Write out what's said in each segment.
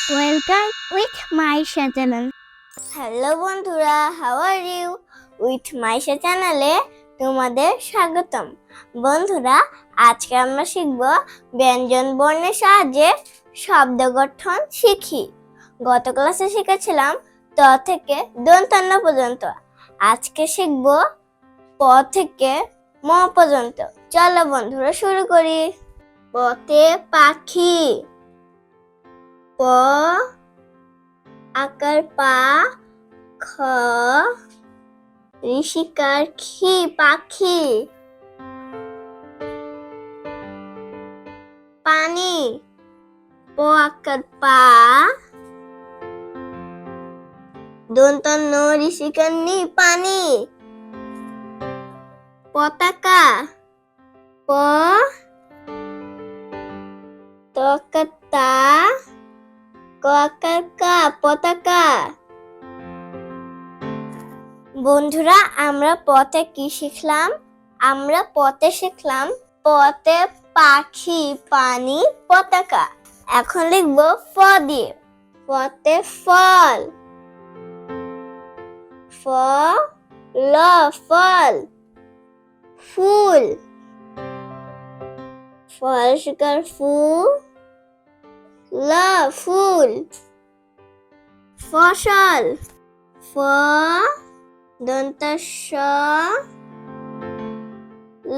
Welcome with Maisha channel. Hello বন্ধুরা, how are you? With Maisha চ্যানেলে তোমাদের স্বাগতম। বন্ধুরা, আজকে আমরা শিখব ব্যঞ্জন বর্ণের সাহায্যে শব্দ গঠন শিখি। গত ক্লাসে শিখেছিলাম ত থেকে দন্তান্ন পর্যন্ত। আজকে শিখব প থেকে ম পর্যন্ত। চলো বন্ধুরা শুরু করি। পতে পাখি, প আকার পা, খ ঋষিকার খি পাখি, পানি, প আকার পা, দন্তান্ন ঋষিকার নি পানি, পতাকা, প ত আকার তা, ক আকার কা পতাকা। বন্ধুরা, আমরা পথে কি শিখলাম? আমরা পথে শিখলাম পথে পাখি, পানি, পতাকা। এখন লিখব ফ দিয়ে। পথে ফল, ফ ল ফল, ফুল, ফল শিকার ফু, ল ফুল, ফসল, ফ দন্তা স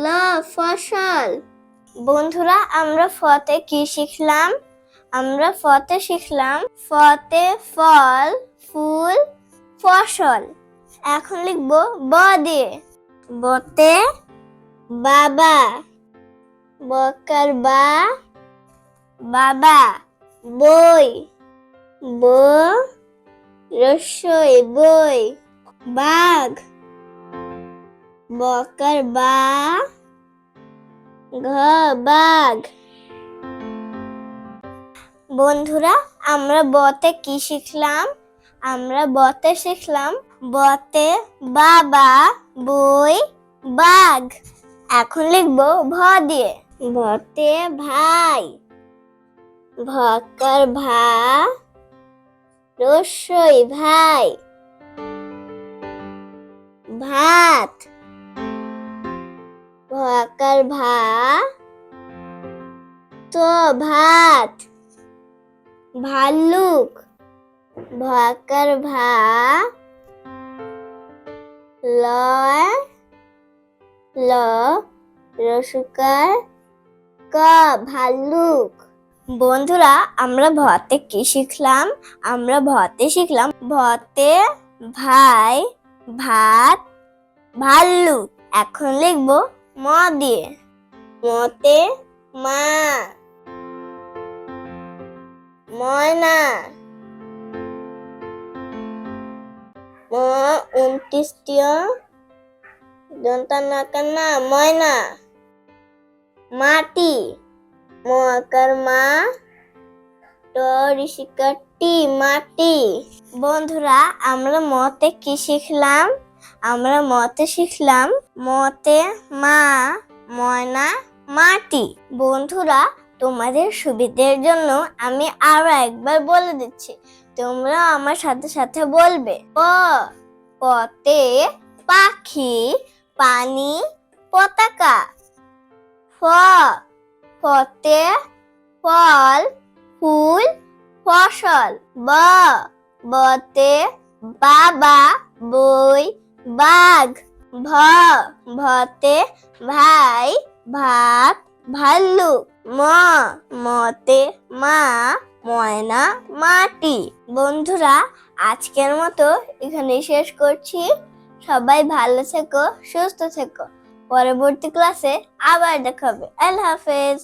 ল ফসল। বন্ধুরা, আমরা ফতে কি শিখলাম? আমরা ফতে শিখলাম ফতে ফল, ফুল, ফসল। এখন লিখব ব দিয়ে। বতে বাবা, বকার বা বাবা, বই, ব রসই বই, বাঘ, বকার বা ঘ বাঘ। বন্ধুরা, আমরা বতে কি শিখলাম? আমরা বতে শিখলাম বতে বাবা, বই, বাঘ। এখন লিখব ভ দিয়ে। ভতে ভাই, ভকার ভা রসই ভাই, ভাত, ভকার ভা তো ভাত, ভাল্লুক, ভকার ভা ল ল রসুকার ক ভাল্লুক। বন্ধুরা, আমরা ভতে কি শিখলাম? আমরা ভতে শিখলাম ভতে ভাই, ভাত, ভাল্লুক। এখন লিখব ম দিয়ে। মতে মা, ময়না, ম ২৯ দন্তান্ন আকার না ময়না, মাটি, ম আকার মা, ট ঋষিকার টি মাটি। বন্ধুরা, আমরা মতে কি শিখলাম? আমরা মতে শিখলাম মতে মা, ময়না, মাটি। বন্ধুরা, তোমাদের সুবিধার জন্য আমি আরো একবার বলে দিচ্ছি, তোমরা আমার সাথে সাথে বলবে। প পতে পাখি, পানি, পতাকা। ফ ফতে ফল, ফুল, ফসল। ব বতে বাবা, বই, বাঘ। ভ ভতে ভাই, ভাত, ভাল্লুক। ম মতে মা, ময়না, মাটি। বন্ধুরা, আজকের মতো এখানেই শেষ করছি। সবাই ভালো থেকো, সুস্থ থেকো। পরবর্তী ক্লাসে আবার দেখা হবে। আল্লাহ হাফেজ।